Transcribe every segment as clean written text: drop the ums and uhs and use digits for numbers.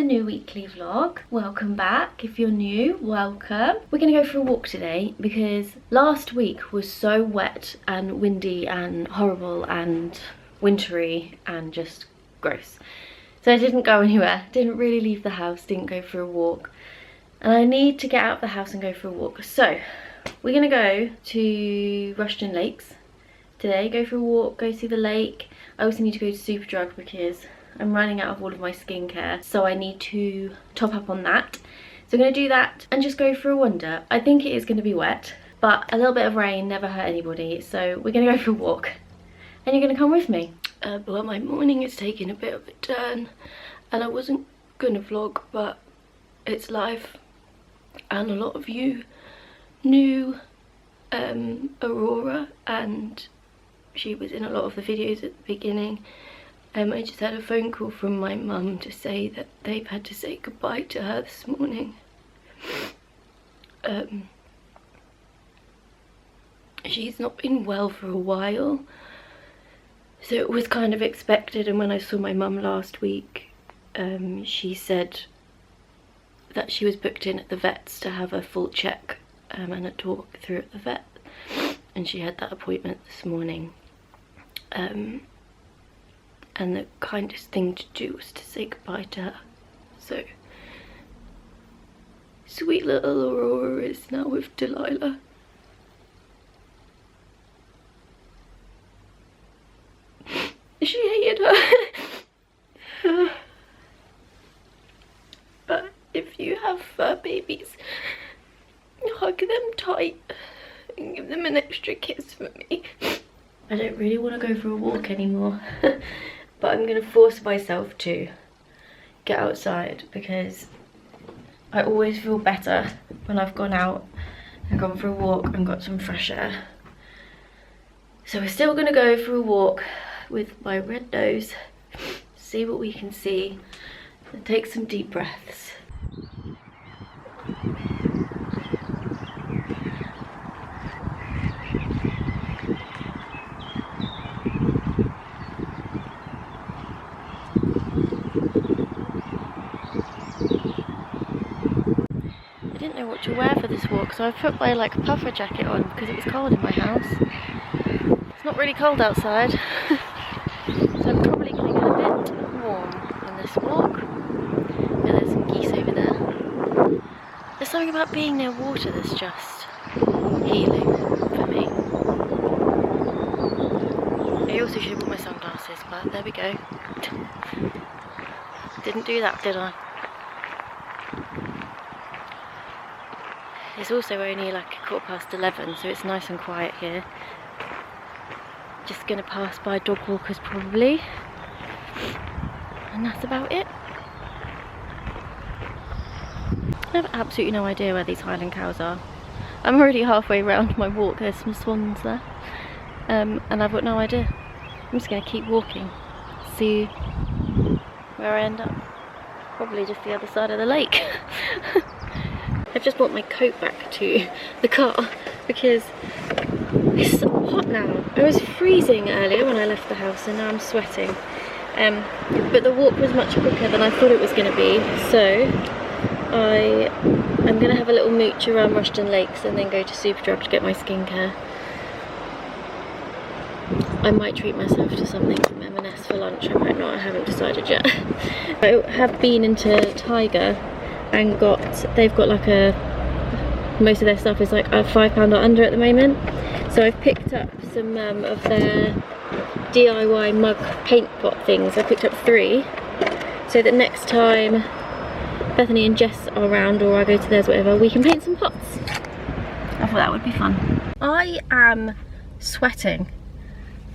new weekly vlog. Welcome back. If you're new, welcome. We're gonna go for a walk today because last week was so wet and windy and horrible and wintry and just gross. So I didn't go anywhere, didn't really leave the house, didn't go for a walk. And I need to get out of the house and go for a walk. So we're gonna go to Rushden Lakes today, go for a walk, go see the lake. I also need to go to Superdrug because I'm running out of all of my skincare, so I need to top up on that. So I'm going to do that and just go for a wander. I think it is going to be wet, but a little bit of rain never hurt anybody, so we're going to go for a walk. And you're going to come with me. Well, my morning is taking a bit of a turn, and I wasn't going to vlog, but it's live. And a lot of you knew Aurora, and she was in a lot of the videos at the beginning. I just had a phone call from my mum to say that they've had to say goodbye to her this morning. She's not been well for a while, so it was kind of expected. And when I saw my mum last week, she said that she was booked in at the vet's to have a full check and a talk through at the vet, and she had that appointment this morning. And the kindest thing to do was to say goodbye to her. So, sweet little Aurora is now with Delilah. She hated her. But if you have fur babies, hug them tight and give them an extra kiss for me. I don't really want to go for a walk anymore. But I'm going to force myself to get outside because I always feel better when I've gone out and gone for a walk and got some fresh air. So we're still going to go for a walk with my red nose, see what we can see, and take some deep breaths. To wear for this walk, so I put my like puffer jacket on because it was cold in my house. It's not really cold outside, so I'm probably going to get a bit warm on this walk. Yeah, there's some geese over there. There's something about being near water that's just healing for me. I also should have brought my sunglasses, but there we go. Didn't do that, did I? It's also only like 11:15, so it's nice and quiet here. Just gonna pass by dog walkers probably, and that's about it. I have absolutely no idea where these Highland cows are. I'm already halfway around my walk. There's some swans there, and I've got no idea. I'm just gonna keep walking, see where I end up. Probably just the other side of the lake. I've just brought my coat back to the car because it's so hot now. I was freezing earlier when I left the house and now I'm sweating. But the walk was much quicker than I thought it was going to be, so I'm going to have a little mooch around Rushden Lakes and then go to Superdrug to get my skincare. I might treat myself to something from M&S for lunch, I might not, I haven't decided yet. I have been into Tiger and they've got like most of their stuff is like a £5 or under at the moment. So I've picked up some of their DIY mug paint pot things. I picked up 3, so that next time Bethany and Jess are around, or I go to theirs, whatever, we can paint some pots. I thought that would be fun. I am sweating.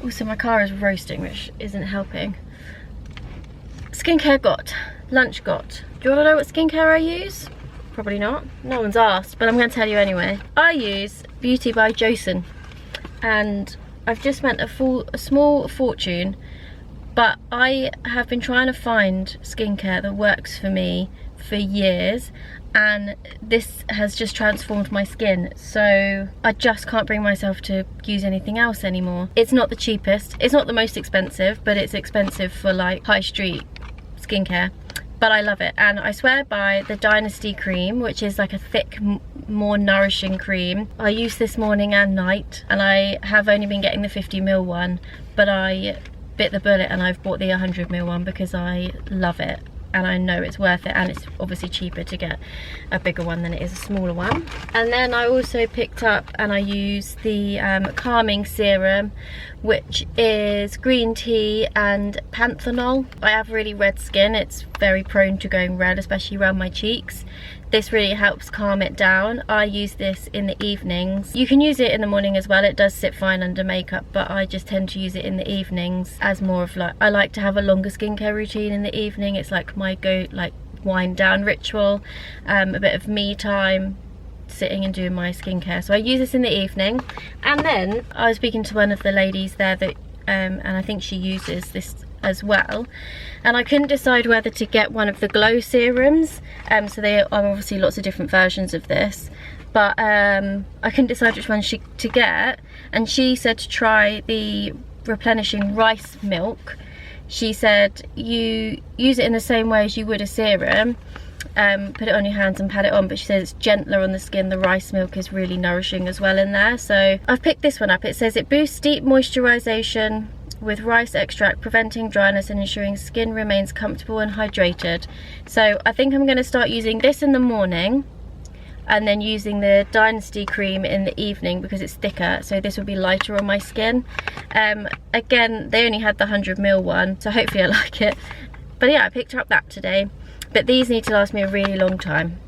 Also my car is roasting, which isn't helping. Skincare got, lunch got. Do you want to know what skincare I use? Probably not. No one's asked, but I'm going to tell you anyway. I use Beauty by Joseon, and I've just spent a small fortune, but I have been trying to find skincare that works for me for years, and this has just transformed my skin, so I just can't bring myself to use anything else anymore. It's not the cheapest, it's not the most expensive, but it's expensive for like high street skincare. but I love it. And I swear by the Dynasty cream, which is like a thick, more nourishing cream. I use this morning and night, and I have only been getting the 50ml one, but I bit the bullet and I've bought the 100ml one because I love it. And I know it's worth it, and it's obviously cheaper to get a bigger one than it is a smaller one. And then I also picked up and I use the calming serum, which is green tea and panthenol. I have really red skin, it's very prone to going red, especially around my cheeks. This really helps calm it down. I use this in the evenings. You can use it in the morning as well, it does sit fine under makeup, but I just tend to use it in the evenings as more of like, I like to have a longer skincare routine in the evening. It's like my wind down ritual, a bit of me time, sitting and doing my skincare. So I use this in the evening. And then I was speaking to one of the ladies there that and I think she uses this as well, and I couldn't decide whether to get one of the glow serums. So there are obviously lots of different versions of this, but I couldn't decide which one to get, and she said to try the replenishing rice milk. She said you use it in the same way as you would a serum, put it on your hands and pat it on, but she says it's gentler on the skin. The rice milk is really nourishing as well in there. So I've picked this one up. It says it boosts deep moisturization with rice extract, preventing dryness and ensuring skin remains comfortable and hydrated. So I think I'm going to start using this in the morning, and then using the Dynasty cream in the evening because it's thicker, so this will be lighter on my skin. Again, they only had the 100ml one, so hopefully I like it. But yeah, I picked up that today. But these need to last me a really long time.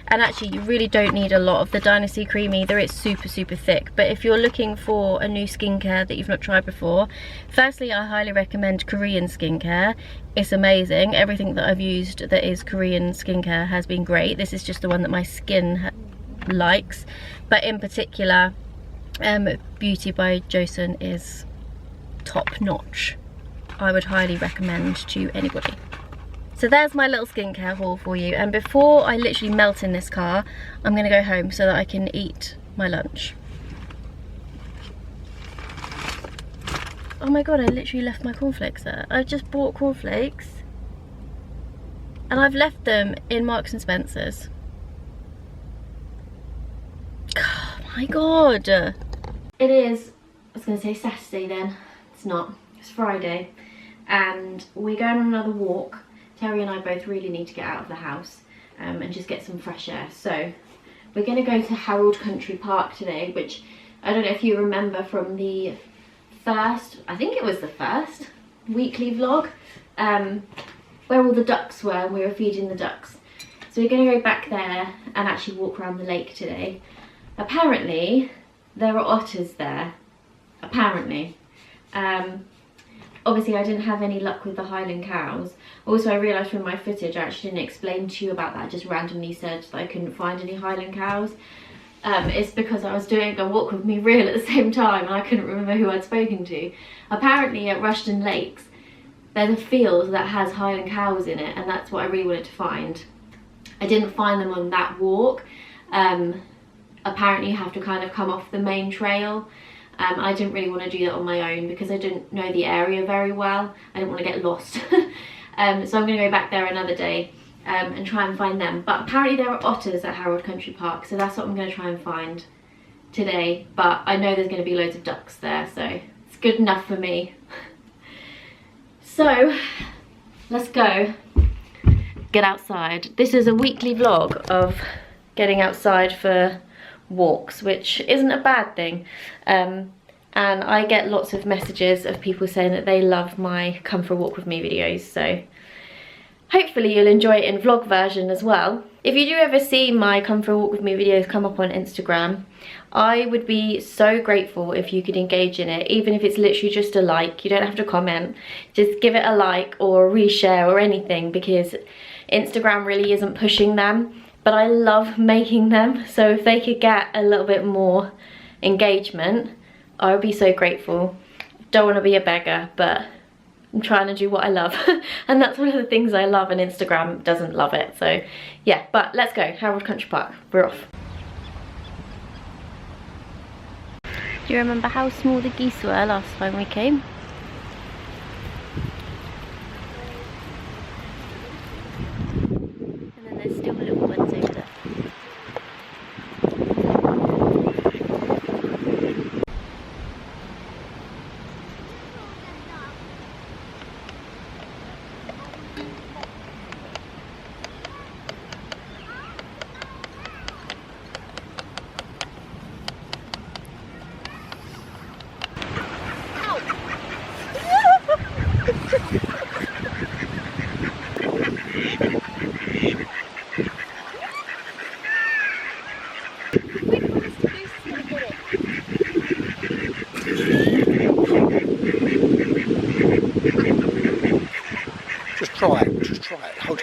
And actually, you really don't need a lot of the Dynasty cream either. It's super, super thick. But if you're looking for a new skincare that you've not tried before, firstly, I highly recommend Korean skincare. It's amazing. Everything that I've used that is Korean skincare has been great. This is just the one that my skin likes. But in particular, Beauty by Joseon is top notch. I would highly recommend to anybody. So there's my little skincare haul for you, and before I literally melt in this car, I'm gonna go home so that I can eat my lunch. Oh my god, I literally left my cornflakes there. I've just bought cornflakes and I've left them in Marks and Spencer's. Oh my god. It is, I was gonna say Saturday then, it's not, it's Friday, and we're going on another walk. Terry and I both really need to get out of the house and just get some fresh air. So we're going to go to Harold Country Park today, which I don't know if you remember from the first, I think it was the first weekly vlog, where all the ducks were and we were feeding the ducks. So we're going to go back there and actually walk around the lake today. Apparently there are otters there, apparently. Obviously I didn't have any luck with the Highland cows. Also I realised from my footage I actually didn't explain to you about that. I just randomly said that I couldn't find any Highland cows. It's because I was doing a walk with me reel at the same time and I couldn't remember who I'd spoken to. Apparently at Rushden Lakes there's a field that has Highland cows in it, and that's what I really wanted to find. I didn't find them on that walk. Apparently you have to kind of come off the main trail. I didn't really want to do that on my own because I didn't know the area very well. I didn't want to get lost. So I'm going to go back there another day and try and find them. But apparently there are otters at Harold Country Park, so that's what I'm going to try and find today. But I know there's going to be loads of ducks there, so it's good enough for me. So let's go get outside. This is a weekly vlog of getting outside for walks, which isn't a bad thing, and I get lots of messages of people saying that they love my come for a walk with me videos, so hopefully you'll enjoy it in vlog version as well. If you do ever see my come for a walk with me videos come up on Instagram, I would be so grateful if you could engage in it, even if it's literally just a like. You don't have to comment, just give it a like or a reshare or anything, because Instagram really isn't pushing them. But I love making them, so if they could get a little bit more engagement, I would be so grateful. Don't want to be a beggar, but I'm trying to do what I love. And that's one of the things I love, and Instagram doesn't love it. So yeah, but let's go, Harold Country Park, we're off. Do you remember how small the geese were last time we came?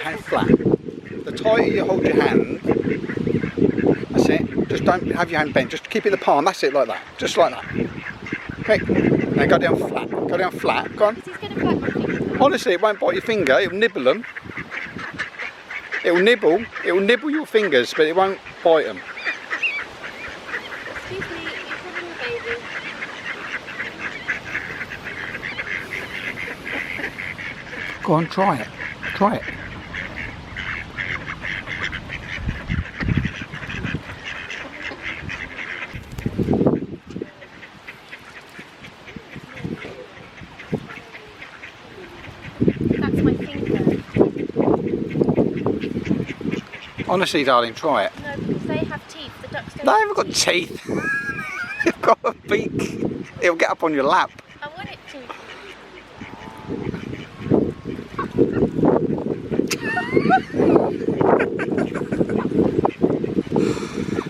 hand flat. The tighter you hold your hand, that's it. Just don't have your hand bent. Just keep it in the palm. That's it, like that. Just like that. Okay. Now go down flat. Go down flat. Go on. Honestly, it won't bite your finger. It'll nibble them. It'll nibble your fingers, but it won't bite them. Excuse me, you're probably a baby. Go on, try it. Try it. That's my finger. Honestly, darling, try it. No, because they have teeth. The ducks don't. They haven't got teeth. They've got a beak. It'll get up on your lap. I want it to.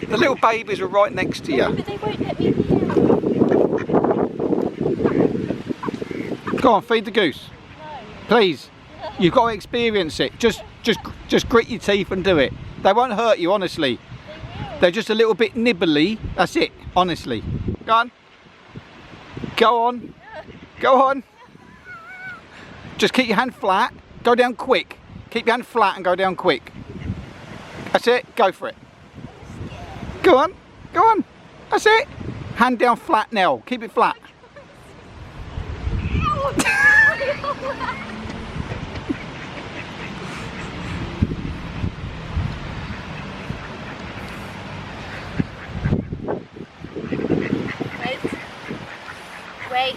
The little babies are right next to you. No, but they won't let me near them. Go on, feed the goose. No. Please. You've got to experience it. Just grit your teeth and do it. They won't hurt you, honestly. They will. They're just a little bit nibbly. That's it, honestly. Go on. Go on. Go on. Just keep your hand flat. Go down quick. Keep your hand flat and go down quick. That's it. Go for it. Go on. Go on. That's it. Hand down flat now. Keep it flat. Wait.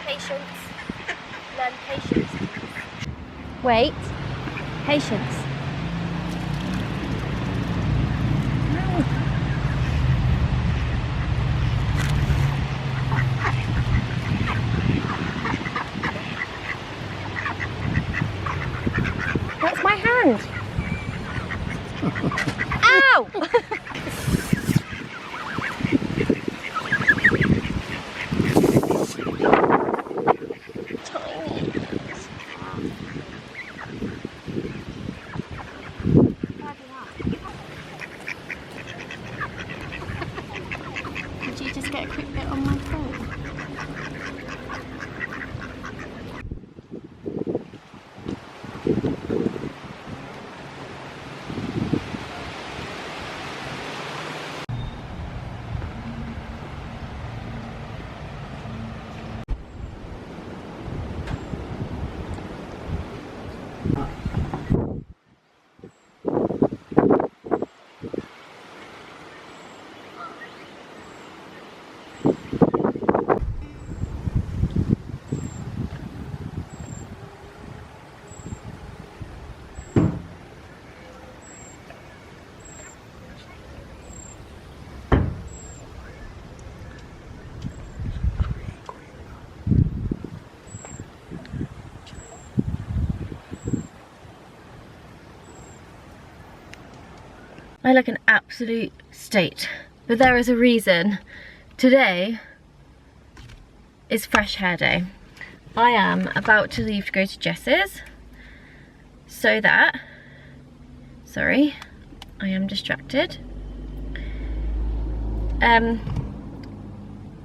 Patience. Learn patience. Wait. Patience. That's my hand. Ow! Did you just get a quick bit on my phone? I look an absolute state, but there is a reason. Today is fresh hair day. I am about to leave to go to Jess's so that, sorry, I am distracted.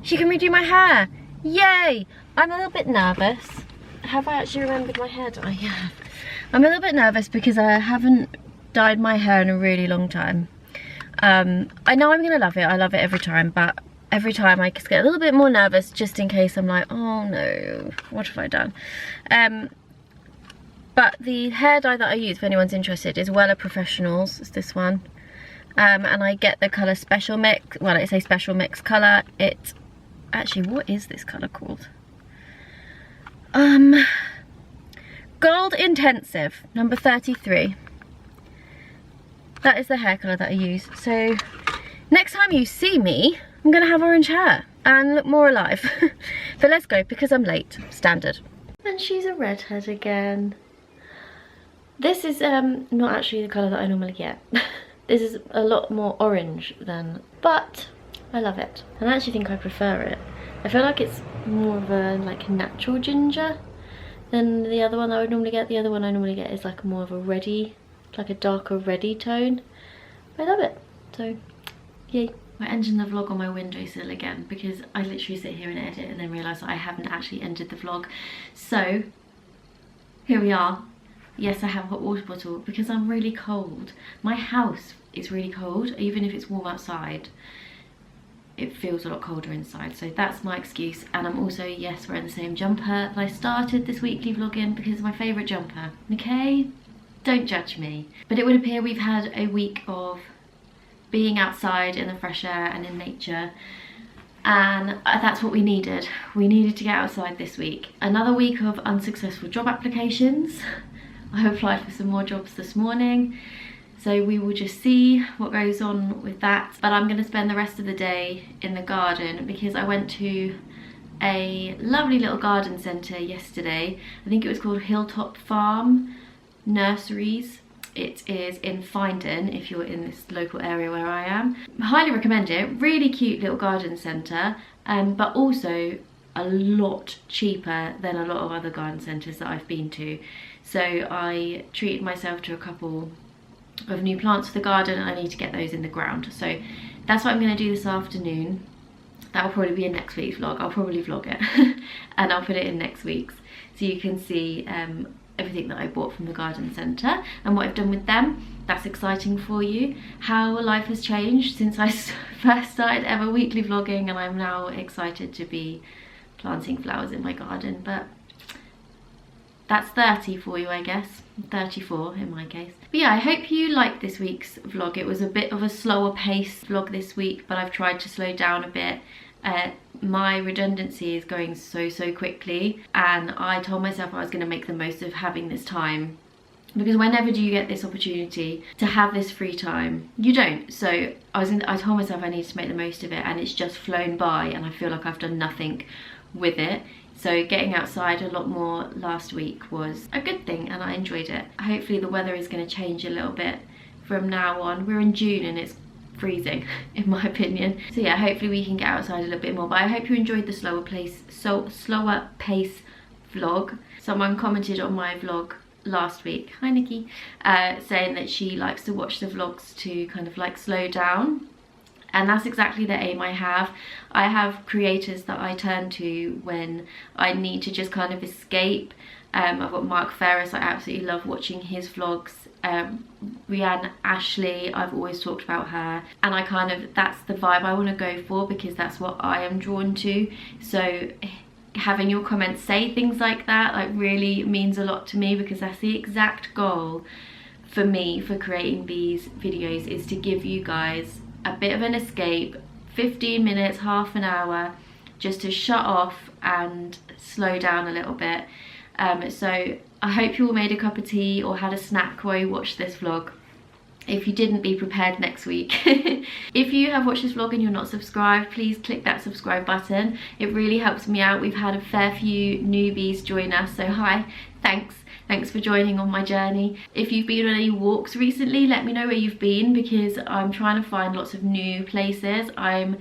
She can redo my hair. Yay! I'm a little bit nervous. Have I actually remembered my hair dye? Yeah. I'm a little bit nervous because I haven't dyed my hair in a really long time. I know I'm gonna love it. I love it every time, but every time I just get a little bit more nervous just in case I'm like, oh no, what have I done? But the hair dye that I use, if anyone's interested, is Wella Professionals. It's this one. And I get the colour Special Mix. Well, I say Special Mix colour. It's actually, what is this colour called? Gold Intensive, number 33. That is the hair colour that I use. So next time you see me, I'm gonna have orange hair and look more alive. But let's go because I'm late, standard. And she's a redhead again. This is not actually the colour that I normally get. This is a lot more orange than, but I love it. And I actually think I prefer it. I feel like it's more of a like natural ginger than the other one that I would normally get. The other one I normally get is like more of a reddy, like a darker reddy tone. I love it. So yay. We're ending the vlog on my windowsill again because I literally sit here and edit and then realise that I haven't actually ended the vlog. So here we are. Yes, I have a hot water bottle because I'm really cold. My house is really cold, even if it's warm outside. It feels a lot colder inside, so that's my excuse. And I'm also, yes, wearing the same jumper that I started this weekly vlog in because it's my favourite jumper. Okay? Don't judge me. But it would appear we've had a week of being outside in the fresh air and in nature, and that's what we needed. We needed to get outside this week. Another week of unsuccessful job applications. I applied for some more jobs this morning, so we will just see what goes on with that. But I'm going to spend the rest of the day in the garden because I went to a lovely little garden centre yesterday. I think it was called Hilltop Farm Nurseries. It is in Findon, if you're in this local area where I am. I highly recommend it. Really cute little garden centre, but also a lot cheaper than a lot of other garden centres that I've been to. So I treated myself to a couple of new plants for the garden, and I need to get those in the ground. So that's what I'm going to do this afternoon. That will probably be in next week's vlog. I'll probably vlog it and I'll put it in next week's so you can see everything that I bought from the garden centre and what I've done with them. That's exciting for you. How life has changed since I first started ever weekly vlogging, and I'm now excited to be planting flowers in my garden. But that's 30 for you, I guess. 34 in my case. But yeah, I hope you liked this week's vlog. It was a bit of a slower pace vlog this week, but I've tried to slow down a bit. My redundancy is going so quickly, and I told myself I was going to make the most of having this time, because whenever do you get this opportunity to have this free time? You don't. So I told myself I need to make the most of it, and it's just flown by, and I feel like I've done nothing with it. So getting outside a lot more last week was a good thing, and I enjoyed it. Hopefully the weather is going to change a little bit from now on. We're in June and it's freezing in my opinion. So yeah, hopefully we can get outside a little bit more. But I hope you enjoyed the slower pace vlog. Someone commented on my vlog last week, hi Nikki, saying that she likes to watch the vlogs to kind of like slow down. And that's exactly the aim I have. I have creators that I turn to when I need to just kind of escape. I've got Mark Ferris, I absolutely love watching his vlogs. Rianne Ashley, I've always talked about her. And that's the vibe I want to go for, because that's what I am drawn to. So having your comments say things like that like really means a lot to me, because that's the exact goal for me for creating these videos, is to give you guys a bit of an escape, 15 minutes, half an hour, just to shut off and slow down a little bit. So I hope you all made a cup of tea or had a snack while you watched this vlog. If you didn't, be prepared next week. If you have watched this vlog and you're not subscribed, please click that subscribe button. It really helps me out. We've had a fair few newbies join us, so hi, thanks. Thanks for joining on my journey. If you've been on any walks recently, let me know where you've been, because I'm trying to find lots of new places. I'm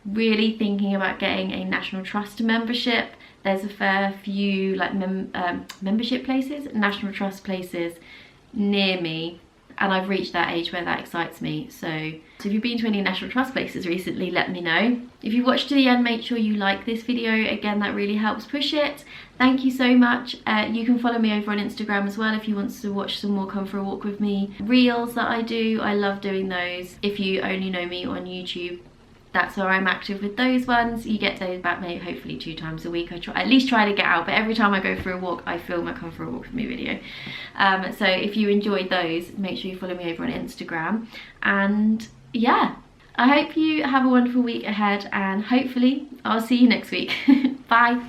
really thinking about getting a National Trust membership. There's a fair few like membership places, National Trust places near me, and I've reached that age where that excites me. So if you've been to any National Trust places recently, let me know. If you watched to the end, make sure you like this video. Again, that really helps push it. Thank you so much. You can follow me over on Instagram as well if you want to watch some more Come For A Walk With Me reels that I do. I love doing those. If you only know me on YouTube, that's where I'm active with those ones. You get those back maybe hopefully 2 times a week. I at least try to get out, but every time I go for a walk I film a Come For A Walk With Me video. So if you enjoyed those, make sure you follow me over on Instagram. And yeah, I hope you have a wonderful week ahead, and hopefully I'll see you next week. Bye.